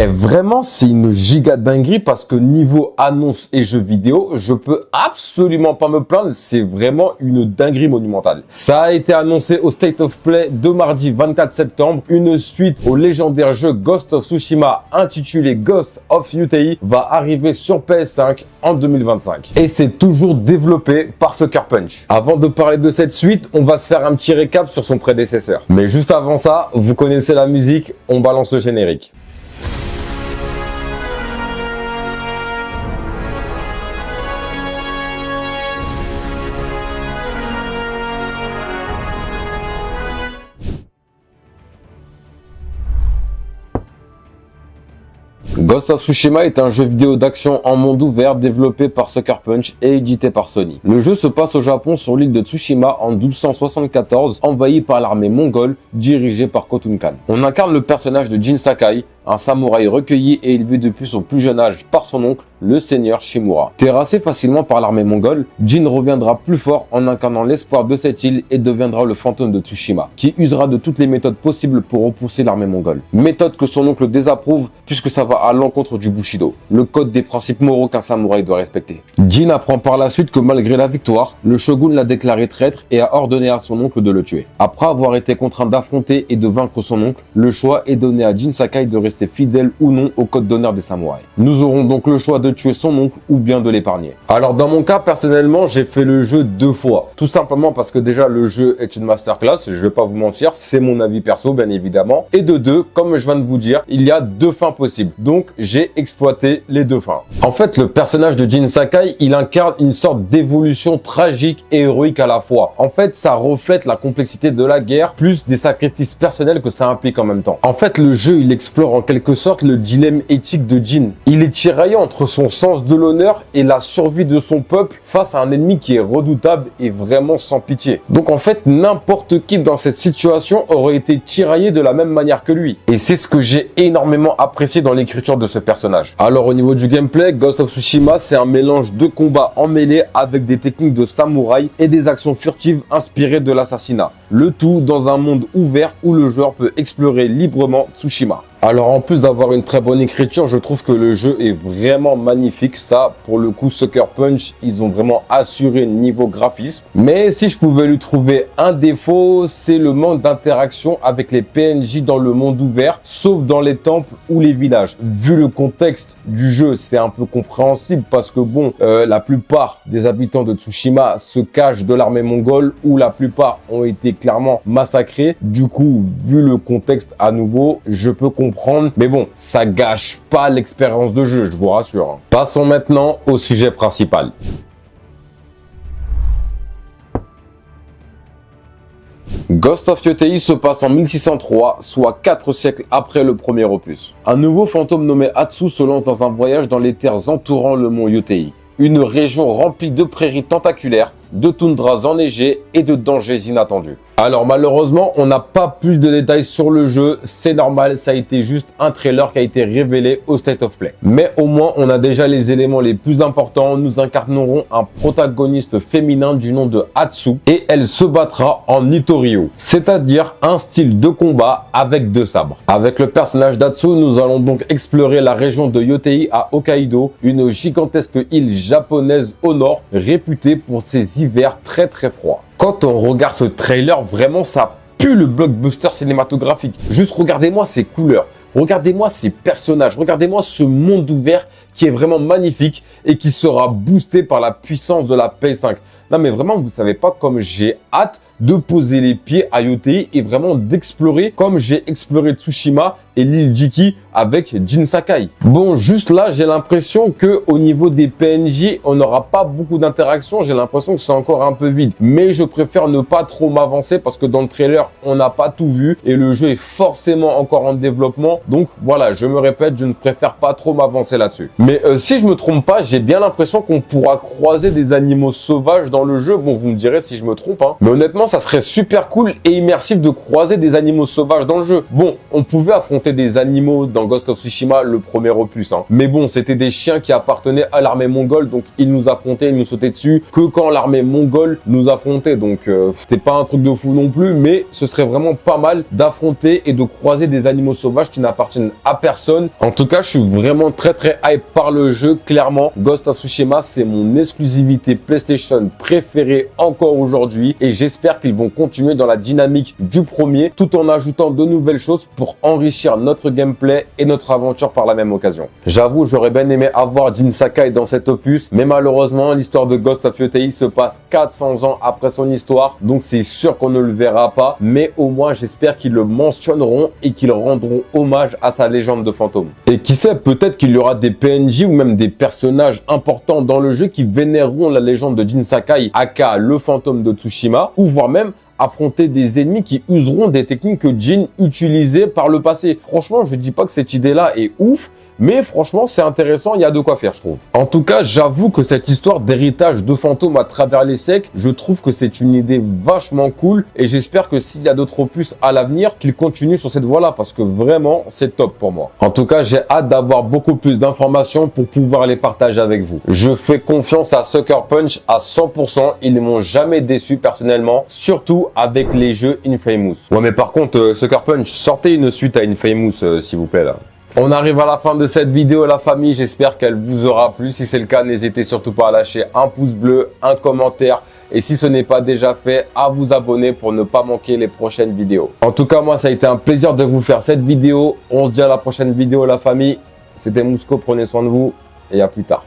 Et vraiment, c'est une giga dinguerie parce que niveau annonce et jeux vidéo, je peux absolument pas me plaindre. C'est vraiment une dinguerie monumentale. Ça a été annoncé au State of Play de mardi 24 septembre. Une suite au légendaire jeu Ghost of Tsushima intitulé Ghost of Yotei va arriver sur PS5 en 2025. Et c'est toujours développé par Sucker Punch. Avant de parler de cette suite, on va se faire un petit récap sur son prédécesseur. Mais juste avant ça, vous connaissez la musique, on balance le générique. Ghost of Tsushima est un jeu vidéo d'action en monde ouvert développé par Sucker Punch et édité par Sony. Le jeu se passe au Japon sur l'île de Tsushima en 1274, envahi par l'armée mongole dirigée par Khotun Khan. On incarne le personnage de Jin Sakai, un samouraï recueilli et élevé depuis son plus jeune âge par son oncle, le seigneur Shimura. Terrassé facilement par l'armée mongole, Jin reviendra plus fort en incarnant l'espoir de cette île et deviendra le fantôme de Tsushima, qui usera de toutes les méthodes possibles pour repousser l'armée mongole. Méthode que son oncle désapprouve puisque ça va à l'encontre du Bushido, le code des principes moraux qu'un samouraï doit respecter. Jin apprend par la suite que malgré la victoire, le shogun l'a déclaré traître et a ordonné à son oncle de le tuer. Après avoir été contraint d'affronter et de vaincre son oncle, le choix est donné à Jin Sakai de rester fidèle ou non au code d'honneur des samouraïs. Nous aurons donc le choix de tuer son oncle ou bien de l'épargner. Alors dans mon cas, personnellement, j'ai fait le jeu 2 fois. Tout simplement parce que déjà le jeu est une masterclass, je vais pas vous mentir, c'est mon avis perso bien évidemment. Et de 2, comme je viens de vous dire, il y a 2 fins possibles. Donc j'ai exploité les 2 fins. En fait, le personnage de Jin Sakai, il incarne une sorte d'évolution tragique et héroïque à la fois. En fait, ça reflète la complexité de la guerre, plus des sacrifices personnels que ça implique en même temps. En fait, le jeu, il explore en quelque sorte le dilemme éthique de Jin. Il est tiraillé entre son sens de l'honneur et la survie de son peuple face à un ennemi qui est redoutable et vraiment sans pitié. Donc en fait, n'importe qui dans cette situation aurait été tiraillé de la même manière que lui. Et c'est ce que j'ai énormément apprécié dans l'écriture de ce personnage. Alors au niveau du gameplay, Ghost of Tsushima, c'est un mélange de combats en mêlée avec des techniques de samouraï et des actions furtives inspirées de l'assassinat. Le tout dans un monde ouvert où le joueur peut explorer librement Tsushima. Alors en plus d'avoir une très bonne écriture, je trouve que le jeu est vraiment magnifique. Ça, pour le coup, Sucker Punch, ils ont vraiment assuré niveau graphisme. Mais si je pouvais lui trouver un défaut, c'est le manque d'interaction avec les PNJ dans le monde ouvert, sauf dans les temples ou les villages. Vu le contexte du jeu, c'est un peu compréhensible parce que bon, la plupart des habitants de Tsushima se cachent de l'armée mongole ou la plupart ont été clairement massacrés. Du coup, vu le contexte à nouveau, je peux comprendre. Mais bon, ça gâche pas l'expérience de jeu, je vous rassure. Passons maintenant au sujet principal. Ghost of Yotei se passe en 1603, soit 4 siècles après le premier opus. Un nouveau fantôme nommé Atsu se lance dans un voyage dans les terres entourant le mont Yotei. Une région remplie de prairies tentaculaires, de toundras enneigées et de dangers inattendus. Alors malheureusement, on n'a pas plus de détails sur le jeu, c'est normal, ça a été juste un trailer qui a été révélé au State of Play. Mais au moins, on a déjà les éléments les plus importants. Nous incarnerons un protagoniste féminin du nom de Atsu et elle se battra en Itorio, c'est-à-dire un style de combat avec 2 sabres. Avec le personnage d'Atsu, nous allons donc explorer la région de Yotei à Hokkaido, une gigantesque île japonaise au nord, réputée pour ses hivers très froids. Quand on regarde ce trailer, vraiment ça pue le blockbuster cinématographique. Juste regardez-moi ces couleurs, regardez-moi ces personnages, regardez-moi ce monde ouvert qui est vraiment magnifique et qui sera boosté par la puissance de la PS5. Non mais vraiment, vous savez pas comme j'ai hâte de poser les pieds à Yotei et vraiment d'explorer comme j'ai exploré Tsushima et l'île Jiki avec Jin Sakai. Bon, juste là, j'ai l'impression que au niveau des PNJ, on n'aura pas beaucoup d'interaction. J'ai l'impression que c'est encore un peu vide. Mais je préfère ne pas trop m'avancer parce que dans le trailer, on n'a pas tout vu et le jeu est forcément encore en développement. Donc voilà, je me répète, je ne préfère pas trop m'avancer là-dessus. Mais si je me trompe pas, j'ai bien l'impression qu'on pourra croiser des animaux sauvages dans dans le jeu. Bon, vous me direz si je me trompe, hein. Mais honnêtement, ça serait super cool et immersif de croiser des animaux sauvages dans le jeu. Bon, on pouvait affronter des animaux dans Ghost of Tsushima, le premier opus, hein. Mais bon, c'était des chiens qui appartenaient à l'armée mongole, donc ils nous affrontaient, ils nous sautaient dessus que quand l'armée mongole nous affrontait. Donc, c'était pas un truc de fou non plus, mais ce serait vraiment pas mal d'affronter et de croiser des animaux sauvages qui n'appartiennent à personne. En tout cas, je suis vraiment très hype par le jeu. Clairement, Ghost of Tsushima, c'est mon exclusivité PlayStation préférée encore aujourd'hui et j'espère qu'ils vont continuer dans la dynamique du premier tout en ajoutant de nouvelles choses pour enrichir notre gameplay et notre aventure par la même occasion. J'avoue, j'aurais bien aimé avoir Jin Sakai dans cet opus, mais malheureusement, l'histoire de Ghost of Yotei se passe 400 ans après son histoire, donc c'est sûr qu'on ne le verra pas, mais au moins j'espère qu'ils le mentionneront et qu'ils rendront hommage à sa légende de fantôme. Et qui sait, peut-être qu'il y aura des PNJ ou même des personnages importants dans le jeu qui vénéreront la légende de Jin Sakai, aka le fantôme de Tsushima, ou voire même affronter des ennemis qui useront des techniques que Jin utilisait par le passé. Franchement, je dis pas que cette idée-là est ouf, mais franchement, c'est intéressant, il y a de quoi faire, je trouve. En tout cas, j'avoue que cette histoire d'héritage de fantômes à travers les siècles, je trouve que c'est une idée vachement cool et j'espère que s'il y a d'autres opus à l'avenir, qu'ils continuent sur cette voie-là parce que vraiment, c'est top pour moi. En tout cas, j'ai hâte d'avoir beaucoup plus d'informations pour pouvoir les partager avec vous. Je fais confiance à Sucker Punch à 100%, ils ne m'ont jamais déçu personnellement, surtout avec les jeux Infamous. Ouais, mais par contre, Sucker Punch, sortez une suite à Infamous, s'il vous plaît, là. On arrive à la fin de cette vidéo, la famille. J'espère qu'elle vous aura plu. Si c'est le cas, n'hésitez surtout pas à lâcher un pouce bleu, un commentaire. Et si ce n'est pas déjà fait, à vous abonner pour ne pas manquer les prochaines vidéos. En tout cas, moi, ça a été un plaisir de vous faire cette vidéo. On se dit à la prochaine vidéo, la famille. C'était Mousco, prenez soin de vous et à plus tard.